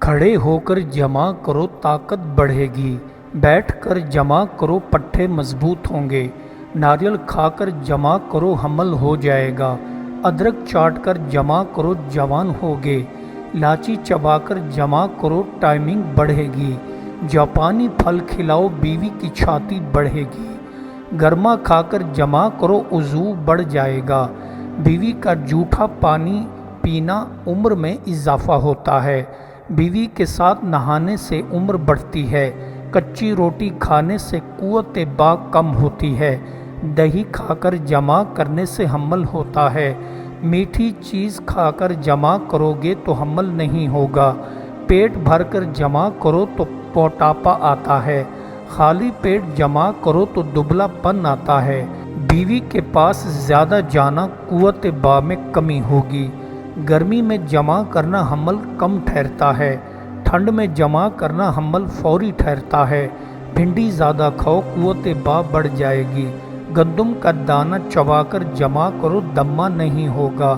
کھڑے ہو کر جمع کرو طاقت بڑھے گی، بیٹھ کر جمع کرو پٹھے مضبوط ہوں گے، ناریل کھا کر جمع کرو حمل ہو جائے گا، ادرک چاٹ کر جمع کرو جوان ہوگے، الائچی چبا کر جمع کرو ٹائمنگ بڑھے گی، جاپانی پھل کھلاؤ بیوی کی چھاتی بڑھے گی، گرما کھا کر جمع کرو وضو بڑھ جائے گا، بیوی کا جھوٹا پانی پینا عمر میں اضافہ ہوتا ہے، بیوی کے ساتھ نہانے سے عمر بڑھتی ہے، کچی روٹی کھانے سے قوت باء کم ہوتی ہے، دہی کھا کر جمع کرنے سے حمل ہوتا ہے، میٹھی چیز کھا کر جمع کرو گے تو حمل نہیں ہوگا، پیٹ بھر کر جمع کرو تو موٹاپا آتا ہے، خالی پیٹ جمع کرو تو دبلا پن آتا ہے، بیوی کے پاس زیادہ جانا قوت باء میں کمی ہوگی، گرمی میں جمع کرنا حمل کم ٹھہرتا ہے، ٹھنڈ میں جمع کرنا حمل فوری ٹھہرتا ہے، بھنڈی زیادہ کھاؤ قوت باء بڑھ جائے گی، گندم کا دانہ چبا کر جمع کرو دمہ نہیں ہوگا،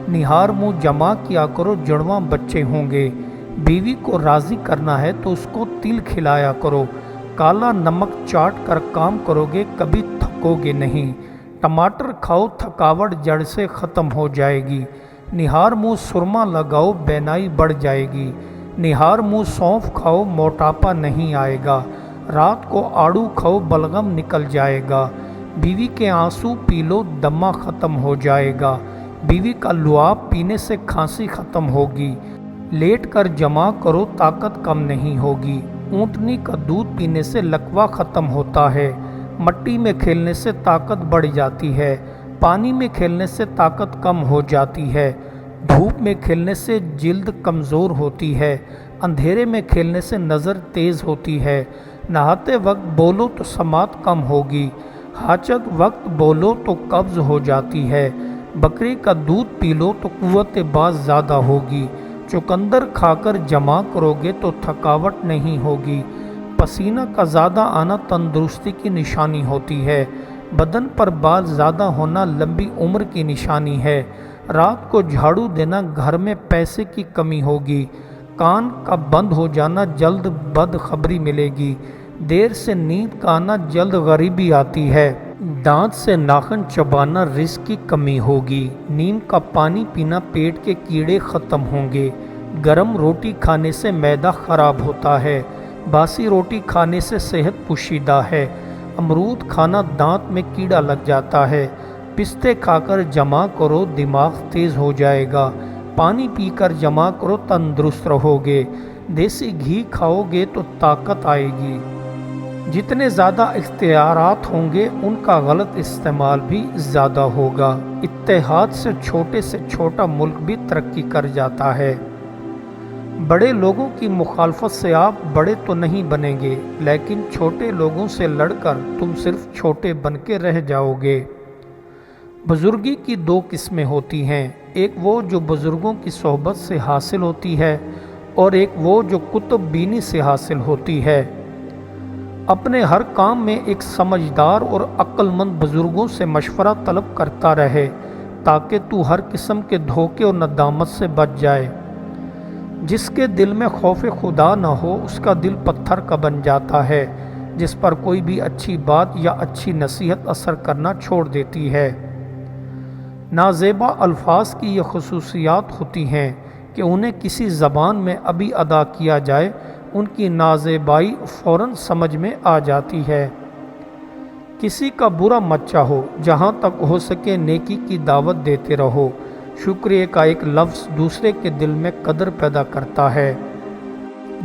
نہار منہ جمع کیا کرو جڑواں بچے ہوں گے، بیوی کو راضی کرنا ہے تو اس کو تل کھلایا کرو، کالا نمک چاٹ کر کام کرو گے کبھی تھکو گے نہیں، ٹماٹر کھاؤ تھکاوٹ جڑ سے ختم ہو جائے گی، نہار منہ سرما لگاؤ بینائی بڑھ جائے گی، نہار منہ سونف کھاؤ موٹاپا نہیں آئے گا، رات کو آڑو کھاؤ بلغم نکل جائے گا، بیوی کے آنسو پی لو دمہ ختم ہو جائے گا، بیوی کا لعاب پینے سے کھانسی ختم ہوگی، لیٹ کر جمع کرو طاقت کم نہیں ہوگی، اونٹنی کا دودھ پینے سے لکوہ ختم ہوتا ہے، مٹی میں کھیلنے سے طاقت بڑھ جاتی ہے، پانی میں کھیلنے سے طاقت کم ہو جاتی ہے، دھوپ میں کھیلنے سے جلد کمزور ہوتی ہے، اندھیرے میں کھیلنے سے نظر تیز ہوتی ہے، نہاتے وقت بولو تو سماعت کم ہوگی، حاجت وقت بولو تو قبض ہو جاتی ہے، بکری کا دودھ پی لو تو قوت باء زیادہ ہوگی، چقندر کھا کر جمع کرو گے تو تھکاوٹ نہیں ہوگی، پسینہ کا زیادہ آنا تندرستی کی نشانی ہوتی ہے، بدن پر بال زیادہ ہونا لمبی عمر کی نشانی ہے، رات کو جھاڑو دینا گھر میں پیسے کی کمی ہوگی، کان کا بند ہو جانا جلد بدخبری ملے گی، دیر سے نیند کا آنا جلد غریبی آتی ہے، دانت سے ناخن چبانا رزق کی کمی ہوگی، نیم کا پانی پینا پیٹ کے کیڑے ختم ہوں گے، گرم روٹی کھانے سے معدہ خراب ہوتا ہے، باسی روٹی کھانے سے صحت پوشیدہ ہے، امرود کھانا دانت میں کیڑا لگ جاتا ہے، پستے کھا کر جمع کرو دماغ تیز ہو جائے گا، پانی پی کر جمع کرو تندرست رہو گے، دیسی گھی کھاؤ گے تو طاقت آئے گی، جتنے زیادہ اختیارات ہوں گے ان کا غلط استعمال بھی زیادہ ہوگا، اتحاد سے چھوٹا ملک بھی ترقی کر جاتا ہے، بڑے لوگوں کی مخالفت سے آپ بڑے تو نہیں بنیں گے لیکن چھوٹے لوگوں سے لڑ کر تم صرف چھوٹے بن کے رہ جاؤ گے، بزرگی کی دو قسمیں ہوتی ہیں، ایک وہ جو بزرگوں کی صحبت سے حاصل ہوتی ہے اور ایک وہ جو کتب بینی سے حاصل ہوتی ہے، اپنے ہر کام میں ایک سمجھدار اور عقل مند بزرگوں سے مشورہ طلب کرتا رہے تاکہ تو ہر قسم کے دھوکے اور ندامت سے بچ جائے، جس کے دل میں خوف خدا نہ ہو اس کا دل پتھر کا بن جاتا ہے، جس پر کوئی بھی اچھی بات یا اچھی نصیحت اثر کرنا چھوڑ دیتی ہے، نازیبا الفاظ کی یہ خصوصیات ہوتی ہیں کہ انہیں کسی زبان میں ابھی ادا کیا جائے ان کی نازیبائی فوراً سمجھ میں آ جاتی ہے، کسی کا برا مت چاہو، جہاں تک ہو سکے نیکی کی دعوت دیتے رہو، شکریہ کا ایک لفظ دوسرے کے دل میں قدر پیدا کرتا ہے،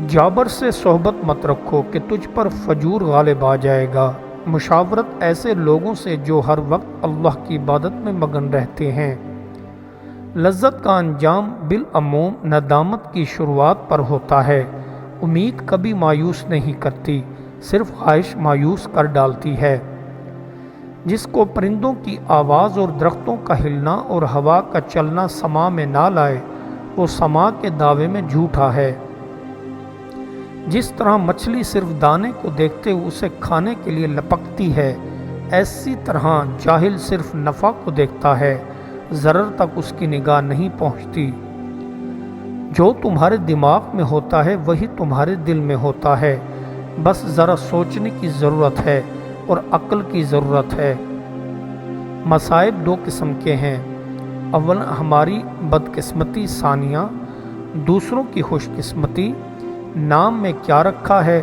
جابر سے صحبت مت رکھو کہ تجھ پر فجور غالب آ جائے گا، مشاورت ایسے لوگوں سے جو ہر وقت اللہ کی عبادت میں مگن رہتے ہیں، لذت کا انجام بالعموم ندامت کی شروعات پر ہوتا ہے، امید کبھی مایوس نہیں کرتی، صرف خواہش مایوس کر ڈالتی ہے، جس کو پرندوں کی آواز اور درختوں کا ہلنا اور ہوا کا چلنا سماع میں نہ لائے وہ سماع کے دعوے میں جھوٹا ہے، جس طرح مچھلی صرف دانے کو دیکھتے ہوئے اسے کھانے کے لیے لپکتی ہے، ایسی طرح جاہل صرف نفع کو دیکھتا ہے، ضرر تک اس کی نگاہ نہیں پہنچتی، جو تمہارے دماغ میں ہوتا ہے وہی تمہارے دل میں ہوتا ہے، بس ذرا سوچنے کی ضرورت ہے اور عقل کی ضرورت ہے۔ مصائب دو قسم کے ہیں، اول ہماری بدقسمتی، ثانیہ دوسروں کی خوش قسمتی۔ نام میں کیا رکھا ہے؟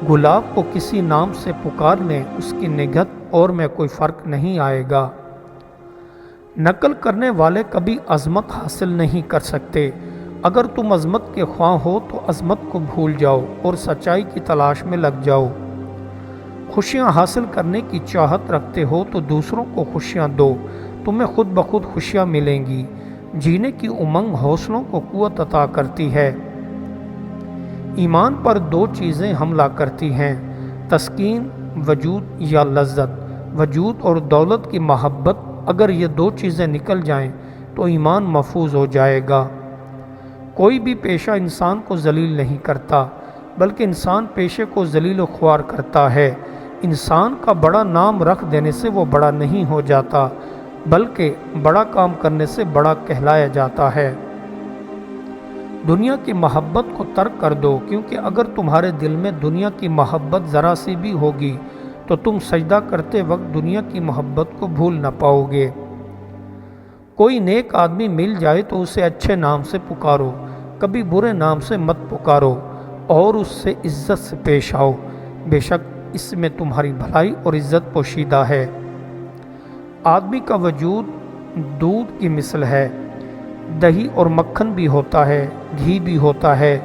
گلاب کو کسی نام سے پکارنے اس کی نگہت اور میں کوئی فرق نہیں آئے گا۔ نقل کرنے والے کبھی عظمت حاصل نہیں کر سکتے۔ اگر تم عظمت کے خواہاں ہو تو عظمت کو بھول جاؤ اور سچائی کی تلاش میں لگ جاؤ۔ خوشیاں حاصل کرنے کی چاہت رکھتے ہو تو دوسروں کو خوشیاں دو، تمہیں خود بخود خوشیاں ملیں گی۔ جینے کی امنگ حوصلوں کو قوت عطا کرتی ہے۔ ایمان پر دو چیزیں حملہ کرتی ہیں، تسکین وجود یا لذت۔ وجود اور دولت کی محبت، اگر یہ دو چیزیں نکل جائیں تو ایمان محفوظ ہو جائے گا۔ کوئی بھی پیشہ انسان کو ذلیل نہیں کرتا، بلکہ انسان پیشے کو ذلیل و خوار کرتا ہے۔ انسان کا بڑا نام رکھ دینے سے وہ بڑا نہیں ہو جاتا، بلکہ بڑا کام کرنے سے بڑا کہلایا جاتا ہے۔ دنیا کی محبت کو ترک کر دو، کیونکہ اگر تمہارے دل میں دنیا کی محبت ذرا سی بھی ہوگی تو تم سجدہ کرتے وقت دنیا کی محبت کو بھول نہ پاؤ گے۔ کوئی نیک آدمی مل جائے تو اسے اچھے نام سے پکارو، کبھی برے نام سے مت پکارو، اور اس سے عزت سے پیش آؤ، بے شک اس میں تمہاری بھلائی اور عزت پوشیدہ ہے۔ آدمی کا وجود دودھ کی مثل ہے، دہی اور مکھن بھی ہوتا ہے، گھی بھی ہوتا ہے۔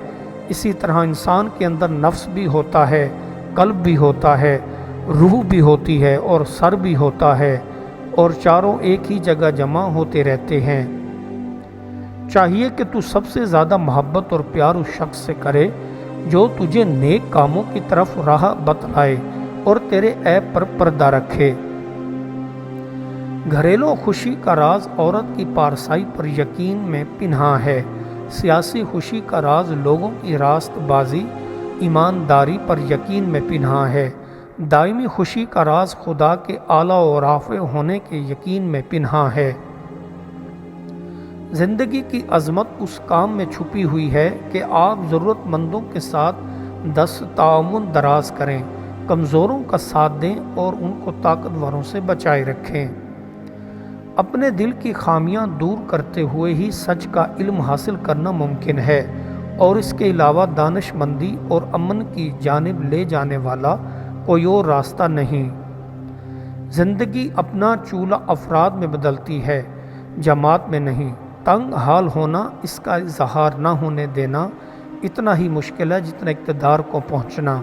اسی طرح انسان کے اندر نفس بھی ہوتا ہے، قلب بھی ہوتا ہے، روح بھی ہوتی ہے اور سر بھی ہوتا ہے، اور چاروں ایک ہی جگہ جمع ہوتے رہتے ہیں۔ چاہیے کہ تو سب سے زیادہ محبت اور پیار اس شخص سے کرے جو تجھے نیک کاموں کی طرف راہ بتلائے اور تیرے عیب پر پردہ رکھے۔ گھریلو خوشی کا راز عورت کی پارسائی پر یقین میں پنہاں ہے۔ سیاسی خوشی کا راز لوگوں کی راست بازی، ایمانداری پر یقین میں پنہاں ہے۔ دائمی خوشی کا راز خدا کے اعلیٰ و رافع ہونے کے یقین میں پنہاں ہے۔ زندگی کی عظمت اس کام میں چھپی ہوئی ہے کہ آپ ضرورت مندوں کے ساتھ دست تعاون دراز کریں، کمزوروں کا ساتھ دیں اور ان کو طاقتوروں سے بچائے رکھیں۔ اپنے دل کی خامیاں دور کرتے ہوئے ہی سچ کا علم حاصل کرنا ممکن ہے، اور اس کے علاوہ دانش مندی اور امن کی جانب لے جانے والا کوئی اور راستہ نہیں۔ زندگی اپنا چولہا افراد میں بدلتی ہے، جماعت میں نہیں۔ تنگ حال ہونا، اس کا اظہار نہ ہونے دینا اتنا ہی مشکل ہے جتنا اقتدار کو پہنچنا۔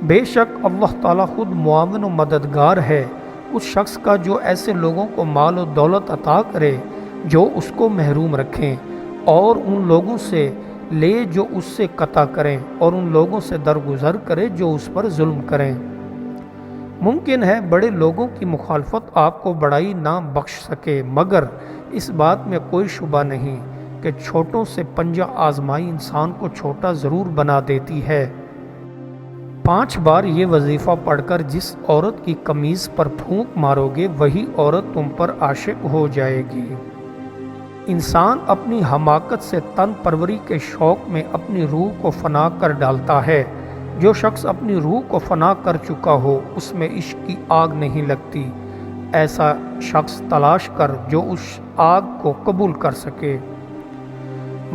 بے شک اللہ تعالیٰ خود معاون و مددگار ہے اس شخص کا جو ایسے لوگوں کو مال و دولت عطا کرے جو اس کو محروم رکھیں، اور ان لوگوں سے لے جو اس سے قطع کریں، اور ان لوگوں سے درگزر کرے جو اس پر ظلم کریں۔ ممکن ہے بڑے لوگوں کی مخالفت آپ کو بڑائی نہ بخش سکے، مگر اس بات میں کوئی شبہ نہیں کہ چھوٹوں سے پنجہ آزمائی انسان کو چھوٹا ضرور بنا دیتی ہے۔ 5 بار یہ وظیفہ پڑھ کر جس عورت کی قمیض پر پھونک مارو گے وہی عورت تم پر عاشق ہو جائے گی۔ انسان اپنی حماقت سے تن پروری کے شوق میں اپنی روح کو فنا کر ڈالتا ہے۔ جو شخص اپنی روح کو فنا کر چکا ہو اس میں عشق کی آگ نہیں لگتی۔ ایسا شخص تلاش کر جو اس آگ کو قبول کر سکے۔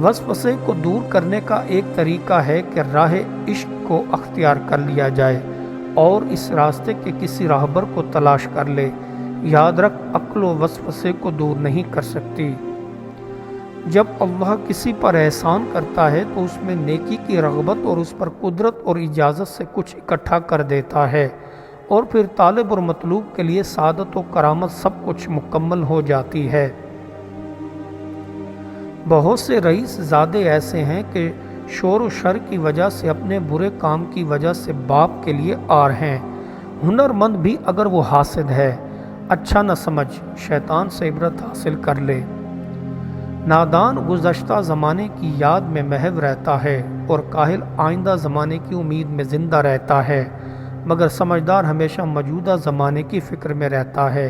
وسوسے کو دور کرنے کا ایک طریقہ ہے کہ راہ عشق کو اختیار کر لیا جائے اور اس راستے کے کسی راہبر کو تلاش کر لے۔ یاد رکھ، عقل و وسوسے کو دور نہیں کر سکتی۔ جب اللہ کسی پر احسان کرتا ہے تو اس میں نیکی کی رغبت اور اس پر قدرت اور اجازت سے کچھ اکٹھا کر دیتا ہے، اور پھر طالب اور مطلوب کے لیے سعادت و کرامت سب کچھ مکمل ہو جاتی ہے۔ بہت سے رئیس زادے ایسے ہیں کہ شور و شر کی وجہ سے اپنے برے کام کی وجہ سے باپ کے لیے آر ہیں۔ ہنر مند بھی اگر وہ حاسد ہے، اچھا نہ سمجھ، شیطان سے عبرت حاصل کر لے۔ نادان گزشتہ زمانے کی یاد میں محو رہتا ہے اور کاہل آئندہ زمانے کی امید میں زندہ رہتا ہے، مگر سمجھدار ہمیشہ موجودہ زمانے کی فکر میں رہتا ہے۔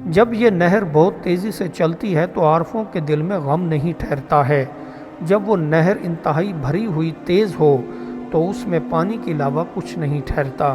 جب یہ نہر بہت تیزی سے چلتی ہے تو عارفوں کے دل میں غم نہیں ٹھہرتا ہے، جب وہ نہر انتہائی بھری ہوئی تیز ہو تو اس میں پانی کے علاوہ کچھ نہیں ٹھہرتا۔